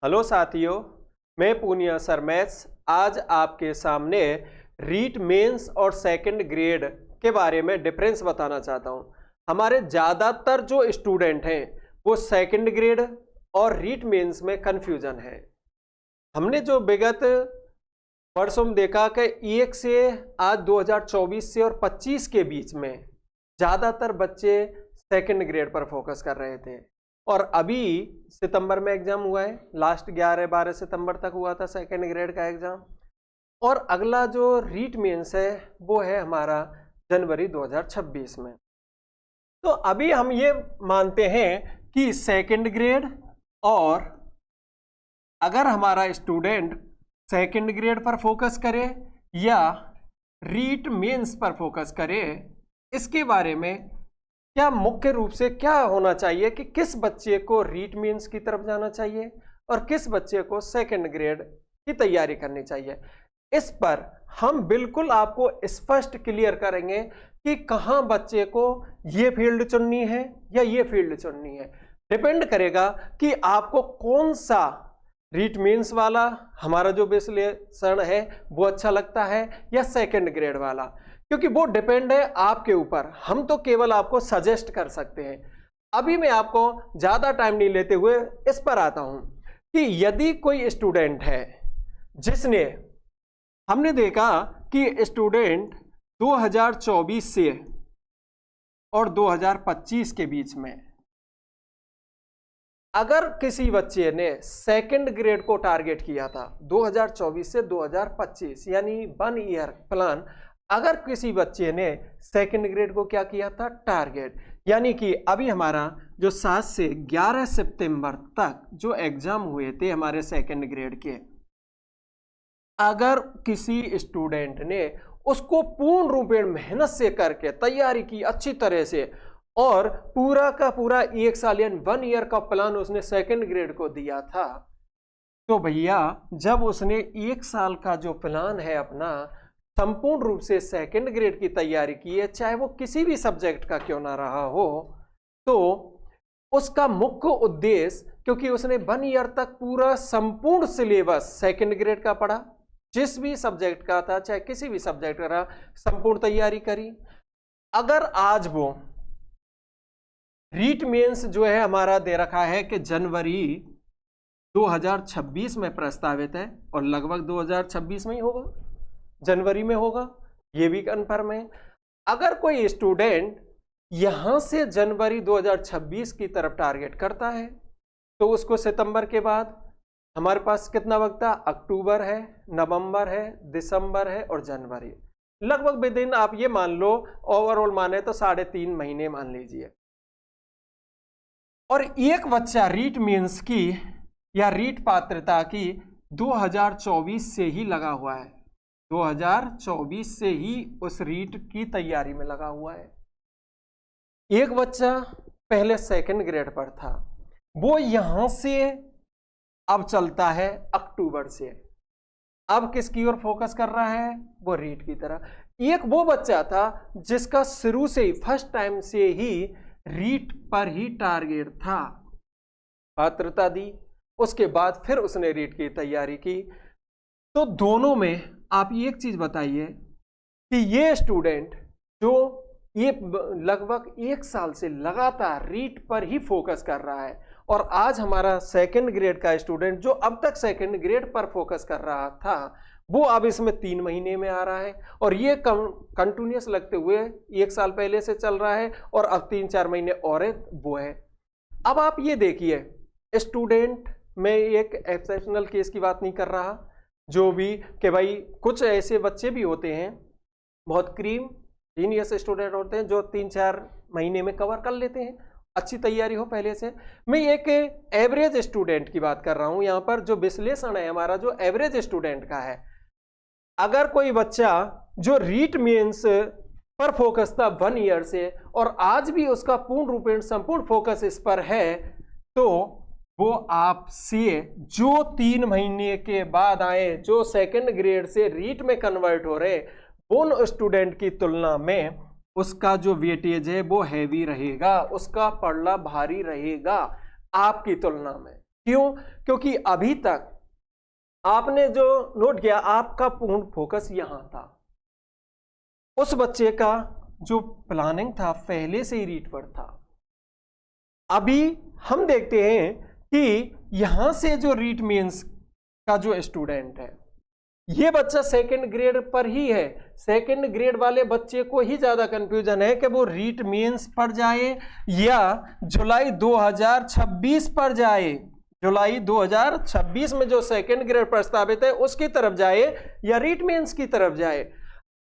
Hello साथियों, मैं Poonia sir maths आज आपके सामने रीट मेंस और सेकंड ग्रेड के बारे में डिफरेंस बताना चाहता हूं। हमारे ज़्यादातर जो स्टूडेंट हैं वो सेकंड ग्रेड और रीट मेंस में कंफ्यूजन है। हमने जो विगत वर्षों में देखा कि एक से आज 2024 से और 25 के बीच में ज़्यादातर बच्चे सेकंड ग्रेड पर फोकस कर रहे थे और अभी सितंबर में एग्जाम हुआ है। लास्ट 11-12 सितंबर तक हुआ था सेकेंड ग्रेड का एग्जाम और अगला जो रीट मेंस है वो है हमारा जनवरी 2026 में। तो अभी हम ये मानते हैं कि सेकेंड ग्रेड और अगर हमारा स्टूडेंट सेकेंड ग्रेड पर फोकस करे या रीट मेंस पर फोकस करे, इसके बारे में क्या मुख्य रूप से क्या होना चाहिए कि किस बच्चे को रीट मेंस की तरफ जाना चाहिए और किस बच्चे को सेकंड ग्रेड की तैयारी करनी चाहिए। इस पर हम बिल्कुल आपको स्पष्ट क्लियर करेंगे कि कहां बच्चे को ये फील्ड चुननी है या ये फील्ड चुननी है। डिपेंड करेगा कि आपको कौन सा रीट मेंस वाला हमारा जो विश्लेषण है वो अच्छा लगता है या सेकंड ग्रेड वाला, क्योंकि वो डिपेंड है आपके ऊपर। हम तो केवल आपको सजेस्ट कर सकते हैं। अभी मैं आपको ज्यादा टाइम नहीं लेते हुए इस पर आता हूं कि यदि कोई स्टूडेंट है जिसने, हमने देखा कि स्टूडेंट 2024 से और 2025 के बीच में अगर किसी बच्चे ने सेकंड ग्रेड को टारगेट किया था 2024 से 2025 यानी 1 ईयर प्लान, अगर किसी बच्चे ने सेकंड ग्रेड को क्या किया था टारगेट, यानी कि अभी हमारा जो 7 से 11 सितंबर तक जो एग्जाम हुए थे हमारे सेकंड ग्रेड के, अगर किसी स्टूडेंट ने उसको पूर्ण रूपेण मेहनत से करके तैयारी की अच्छी तरह से और पूरा का पूरा 1 साल यानी 1 ईयर का प्लान उसने सेकंड ग्रेड को दिया था, तो भैया जब उसने 1 साल का जो प्लान है अपना संपूर्ण रूप से सेकंड ग्रेड की तैयारी की है, चाहे वो किसी भी सब्जेक्ट का क्यों ना रहा हो, तो उसका मुख्य उद्देश्य, क्योंकि उसने 1 ईयर तक पूरा संपूर्ण सिलेबस सेकंड ग्रेड का पढ़ा, जिस भी सब्जेक्ट का था चाहे किसी भी सब्जेक्ट का रहा, संपूर्ण तैयारी करी। अगर आज वो रीट मेंस जो है हमारा दे रखा है कि जनवरी 2026 में प्रस्तावित है और लगभग 2026 में ही होगा, जनवरी में होगा, ये भी कन्फर्म है। अगर कोई स्टूडेंट यहां से जनवरी 2026 की तरफ टारगेट करता है तो उसको सितंबर के बाद हमारे पास कितना वक्त था, अक्टूबर है, नवंबर है, दिसंबर है और जनवरी, लगभग विदिन आप ये मान लो ओवरऑल माने तो 3.5 महीने मान लीजिए। और एक बच्चा रीट मेंस की या रीट पात्रता की 2024 से ही लगा हुआ है, 2024 से ही उस रीट की तैयारी में लगा हुआ है। एक बच्चा पहले सेकंड ग्रेड पर था, वो यहां से अब चलता है अक्टूबर से, अब किसकी ओर फोकस कर रहा है, वो रीट की तरह। एक वो बच्चा था जिसका शुरू से ही फर्स्ट टाइम से ही रीट पर ही टारगेट था, पात्रता दी, उसके बाद फिर उसने रीट की तैयारी की। तो दोनों में आप एक चीज बताइए कि ये स्टूडेंट जो ये लगभग 1 साल से लगातार रीट पर ही फोकस कर रहा है और आज हमारा सेकंड ग्रेड का स्टूडेंट जो अब तक सेकंड ग्रेड पर फोकस कर रहा था वो अब इसमें 3 महीने में आ रहा है और ये कंटिन्यूस लगते हुए 1 साल पहले से चल रहा है और अब 3-4 महीने और वो है। अब आप ये देखिए, स्टूडेंट में एक एक्सेप्शनल केस की बात नहीं कर रहा, जो भी कि भाई कुछ ऐसे बच्चे भी होते हैं बहुत क्रीम जीनियस स्टूडेंट होते हैं जो 3-4 महीने में कवर कर लेते हैं, अच्छी तैयारी हो पहले से। मैं एक एवरेज स्टूडेंट की बात कर रहा हूं यहां पर, जो विश्लेषण है हमारा जो एवरेज स्टूडेंट का है। अगर कोई बच्चा जो रीट मेंस पर फोकस था 1 ईयर से और आज भी उसका पूर्ण रूपेण संपूर्ण फोकस इस पर है, तो वो आपसे जो 3 महीने के बाद आए, जो सेकंड ग्रेड से रीट में कन्वर्ट हो रहे, उन स्टूडेंट की तुलना में उसका जो वेटेज है वो हैवी रहेगा, उसका पड़ना भारी रहेगा आपकी तुलना में। क्यों? क्योंकि अभी तक आपने जो नोट किया, आपका पूर्ण फोकस यहां था, उस बच्चे का जो प्लानिंग था पहले से ही रीट पर था। अभी हम देखते हैं कि यहां से जो रीट मेंस का जो स्टूडेंट है, ये बच्चा सेकंड ग्रेड पर ही है। सेकंड ग्रेड वाले बच्चे को ही ज्यादा कंफ्यूजन है कि वो रीट मेंस पर जाए या जुलाई 2026 पर जाए। जुलाई 2026 में जो सेकंड ग्रेड प्रस्तावित है उसकी तरफ जाए या रीट मेंस की तरफ जाए।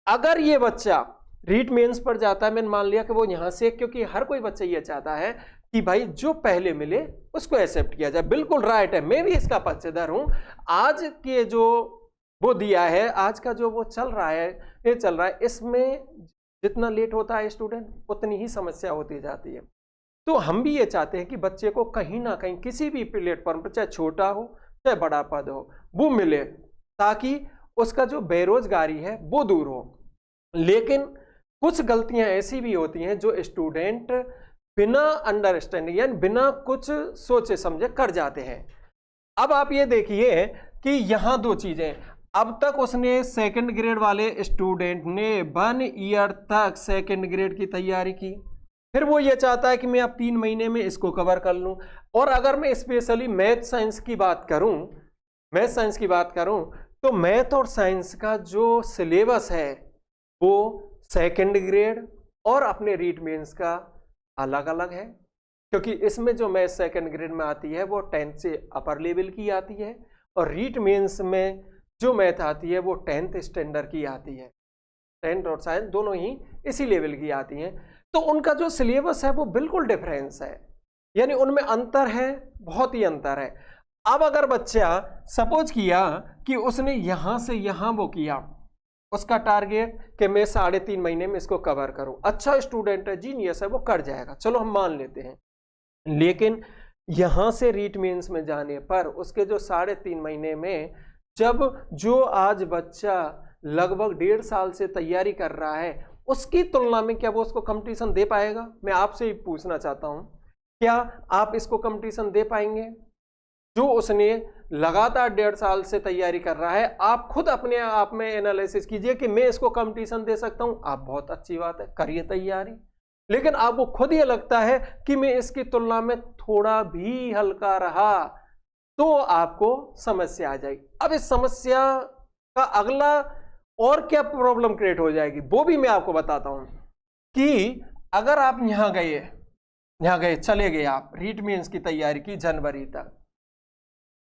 अगर ये बच्चा रीट मेंस पर जाता है, मैंने मान लिया कि वो यहां से, क्योंकि हर कोई बच्चा ये चाहता है कि भाई जो पहले मिले उसको एक्सेप्ट किया जाए, बिल्कुल राइट है, मैं भी इसका पक्षधर हूं। आज के जो वो दिया है, आज का जो वो चल रहा है, ये चल रहा है, इसमें जितना लेट होता है स्टूडेंट उतनी ही समस्या होती जाती है। तो हम भी ये चाहते हैं कि बच्चे को कहीं ना कहीं किसी भी प्लेटफॉर्म पर, चाहे छोटा हो चाहे बड़ा पद हो, वो मिले, ताकि उसका जो बेरोजगारी है वो दूर हो। लेकिन कुछ गलतियां ऐसी भी होती हैं जो स्टूडेंट बिना अंडरस्टैंडिंग यानी बिना कुछ सोचे समझे कर जाते हैं। अब आप ये देखिए कि यहां दो चीजें, अब तक उसने सेकंड ग्रेड वाले स्टूडेंट ने 1 ईयर तक सेकंड ग्रेड की तैयारी की, फिर वो ये चाहता है कि मैं अब 3 महीने में इसको कवर कर लूं। और अगर मैं स्पेशली मैथ साइंस की बात करूं तो मैथ और साइंस का जो सिलेबस है वो सेकंड ग्रेड और अपने रीट मेंस का अलग अलग है, क्योंकि इसमें जो मैथ सेकंड ग्रेड में आती है वो 10th से अपर लेवल की आती है, और रीट मेंस में जो मैथ आती है वो 10th स्टैंडर्ड की आती है। 10th और साइंस दोनों ही इसी लेवल की आती हैं। तो उनका जो सिलेबस है वो बिल्कुल डिफरेंस है, यानी उनमें अंतर है, बहुत ही अंतर है। अब अगर बच्चा सपोज किया कि उसने यहां से यहां वो किया, उसका टारगेट कि मैं 3.5 महीने में इसको कवर करूं, अच्छा स्टूडेंट है, जीनियस है, वो कर जाएगा, चलो हम मान लेते हैं। लेकिन यहां से रीट मेंस में जाने पर उसके जो 3.5 महीने में, जब जो आज बच्चा लगभग 1.5 साल से तैयारी कर रहा है, उसकी तुलना में क्या वो उसको कंपटीशन दे पाएगा? मैं आपसे ही पूछना चाहता हूं, क्या आप इसको कंपटीशन दे पाएंगे? जो उसने लगातार 1.5 साल से तैयारी कर रहा है, आप खुद अपने आप में एनालिसिस कीजिए कि मैं इसको कंपटीशन दे सकता हूं। आप बहुत अच्छी बात है, करिए तैयारी, लेकिन आपको खुद ये लगता है कि मैं इसकी तुलना में थोड़ा भी हल्का रहा तो आपको समस्या आ जाएगी। अब इस समस्या का अगला और क्या प्रॉब्लम क्रिएट हो जाएगी वो भी मैं आपको बताता हूं कि अगर आप यहां गए चले गए, आप रीट मेंस की तैयारी की जनवरी तक,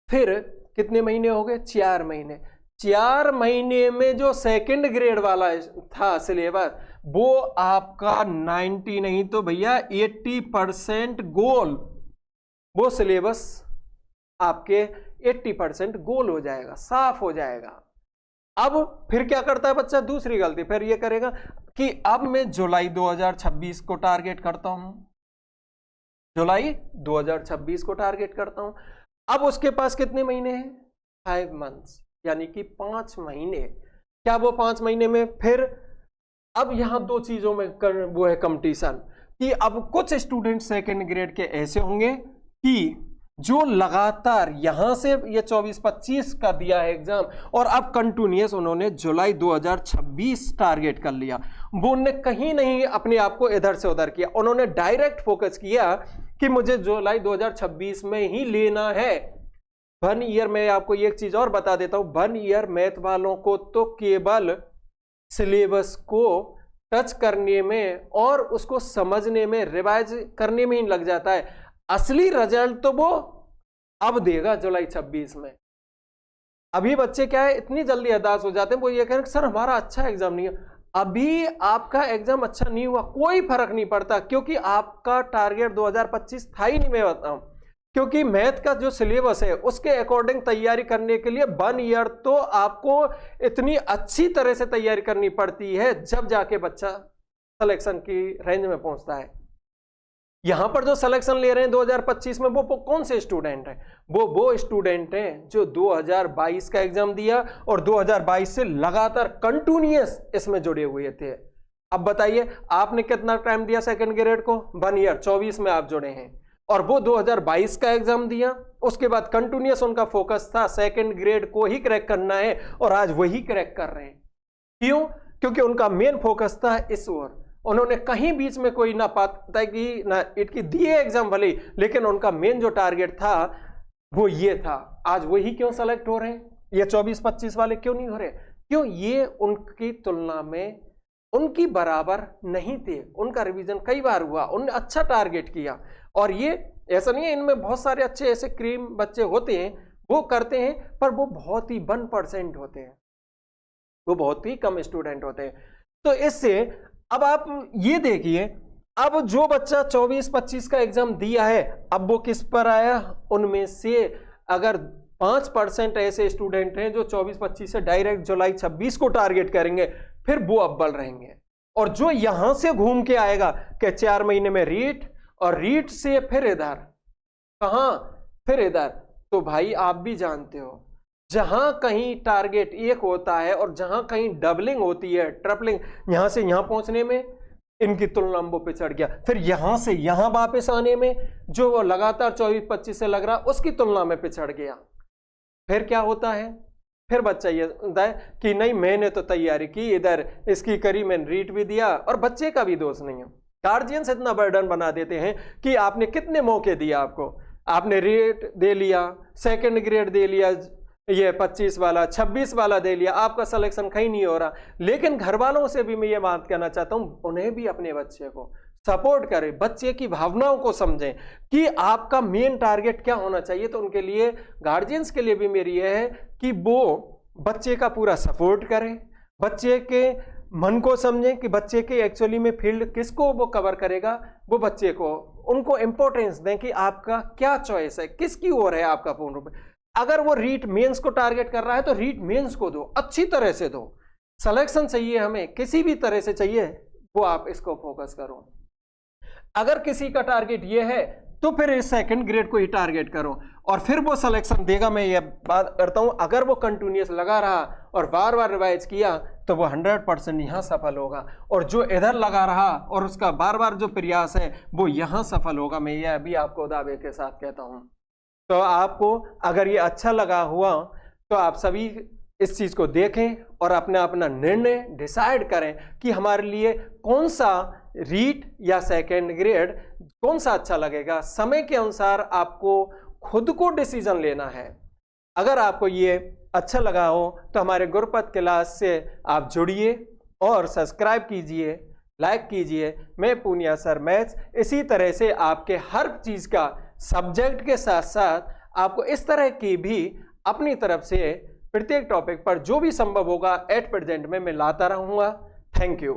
फिर कितने महीने हो गए? 4 महीने। 4 महीने में जो सेकंड ग्रेड वाला था सिलेबस, वो आपका 90 नहीं तो भैया 80% गोल, वो सिलेबस आपके 80% गोल हो जाएगा, साफ हो जाएगा। अब फिर क्या करता है बच्चा? दूसरी गलती फिर ये करेगा कि अब मैं जुलाई 2026 को टारगेट करता हूं, जुलाई 2026 को टारगेट करता हूं। अब उसके पास कितने महीने हैं? 5 मंथ्स, यानी कि 5 महीने। क्या वो 5 महीने में फिर, अब यहां 2 चीजों में वो है कंपटीशन कि अब कुछ स्टूडेंट सेकंड ग्रेड के ऐसे होंगे कि जो लगातार यहां से ये 24-25 का दिया है एग्जाम, और अब कंटिन्यूअस उन्होंने जुलाई 2026 टारगेट कर लिया। वो उन्होंने कहीं नहीं अपने आप को इधर से उधर किया, उन्होंने डायरेक्ट फोकस किया कि मुझे जुलाई 2026 में ही लेना है। 1 ईयर में आपको एक चीज और बता देता हूं, 1 ईयर मैथ वालों को तो केवल सिलेबस को टच करने में और उसको समझने में, रिवाइज करने में ही लग जाता है। असली रिजल्ट तो वो अब देगा जुलाई 26 में। अभी बच्चे क्या है, इतनी जल्दी हताश हो जाते हैं, वो ये कह रहे हैं सर हमारा अच्छा एग्जाम नहीं है। अभी आपका एग्जाम अच्छा नहीं हुआ, कोई फर्क नहीं पड़ता, क्योंकि आपका टारगेट 2025 था ही नहीं। मैं बताऊं, क्योंकि मैथ का जो सिलेबस है उसके अकॉर्डिंग तैयारी करने के लिए 1 ईयर तो आपको इतनी अच्छी तरह से तैयारी करनी पड़ती है, जब जाके बच्चा सिलेक्शन की रेंज में पहुंचता है। यहां पर जो सिलेक्शन ले रहे हैं 2025 में, वो कौन से स्टूडेंट हैं? वो स्टूडेंट हैं जो 2022 का एग्जाम दिया और 2022 से लगातार कंटिन्यूअस इसमें जुड़े हुए थे। अब बताइए आपने कितना टाइम दिया सेकंड ग्रेड को? 1 ईयर, 24 में आप जुड़े हैं। और वो 2022 का एग्जाम दिया। उसके बाद कंटिन्यूअस उनका फोकस था सेकंड ग्रेड को ही क्रैक करना है और आज वही क्रैक कर रहे हैं। क्यों? क्योंकि उनका मेन फोकस था इस ओर। उन्होंने कहीं बीच में कोई ना पाता कि ना इट की दिए एग्जाम भले, लेकिन उनका मेन जो टारगेट था वो ये था। आज वही क्यों सेलेक्ट हो रहे हैं? ये 24-25 वाले क्यों नहीं हो रहे? क्यों? ये उनकी तुलना में उनकी बराबर नहीं थे। उनका रिवीजन कई बार हुआ, उन्होंने अच्छा टारगेट किया। और ये ऐसा नहीं है, इनमें बहुत सारे अच्छे ऐसे क्रीम बच्चे होते हैं, वो करते हैं, पर वो बहुत ही 1% होते हैं, वो बहुत ही कम स्टूडेंट होते हैं। तो इससे अब आप ये देखिए, अब जो बच्चा 24-25 का एग्जाम दिया है, अब वो किस पर आया? उनमें से अगर 5% ऐसे स्टूडेंट हैं जो 24-25 से डायरेक्ट जुलाई 26 को टारगेट करेंगे, फिर वो अव्वल रहेंगे। और जो यहां से घूम के आएगा कि 4 महीने में रीट, और रीट से फिर इधर, कहां? फिर इधर। तो भाई आप भी जानते हो, जहां कहीं टारगेट एक होता है और जहां कहीं डबलिंग होती है, ट्रिपलिंग, यहां से यहां पहुंचने में इनकी तुलना में वो पिछड़ गया। फिर यहां से यहां वापस आने में जो वो लगातार 24-25 से लग रहा, उसकी तुलना में पिछड़ गया। फिर क्या होता है? फिर बच्चा ये होता है कि नहीं, मैंने तो तैयारी की, इधर इसकी करी, मैंने रीट भी दिया। और बच्चे का भी दोष नहीं है, गार्जियंस इतना बर्डन बना देते हैं कि आपने कितने मौके दिए, आपने रीट दे लिया, सेकंड ग्रेड दे लिया, ये 25 वाला 26 वाला दे लिया, आपका सिलेक्शन कहीं नहीं हो रहा। लेकिन घर वालों से भी मैं ये बात कहना चाहता हूं, उन्हें भी अपने बच्चे को सपोर्ट करें, बच्चे की भावनाओं को समझें कि आपका मेन टारगेट क्या होना चाहिए। तो उनके लिए, गार्जियंस के लिए भी मेरी यह है कि वो बच्चे का पूरा सपोर्ट करें, बच्चे के मन को समझें कि बच्चे के एक्चुअली में फील्ड किसको वो कवर करेगा, वो बच्चे को, उनको इंपॉर्टेंस दें कि आपका क्या चॉइस है, किसकी ओर है आपका पूर्ण रूप। अगर वो रीट मेंस को टारगेट कर रहा है तो रीट मेंस को दो, अच्छी तरह से दो। सिलेक्शन चाहिए हमें, किसी भी तरह से चाहिए, वो आप इसको फोकस करो। अगर किसी का टारगेट ये है तो फिर इस सेकंड ग्रेड को ही टारगेट करो और फिर वो सिलेक्शन देगा। मैं ये बात करता हूं, अगर वो कंटिन्यूअस लगा रहा और बार बार रिवाइज किया तो वो 100% यहां सफल होगा। और जो इधर लगा रहा और उसका बार बार जो प्रयास है वो यहां सफल होगा। मैं ये अभी आपको दावे के साथ कहता हूं। तो आपको अगर ये अच्छा लगा हुआ तो आप सभी इस चीज को देखें और अपना अपना निर्णय डिसाइड करें कि हमारे लिए कौन सा रीट या सेकंड ग्रेड कौन सा अच्छा लगेगा। समय के अनुसार आपको खुद को डिसीजन लेना है। अगर आपको ये अच्छा लगा हो तो हमारे गुरुपथ क्लास से आप जुड़िए और सब्सक्राइब कीजिए, लाइक कीजिए। मैं पूनिया सर मैथ्स इसी तरह से आपके हर चीज का सब्जेक्ट के साथ साथ आपको इस तरह की भी अपनी तरफ से प्रत्येक टॉपिक पर जो भी संभव होगा एट प्रेजेंट में मैं लाता रहूंगा। Thank you.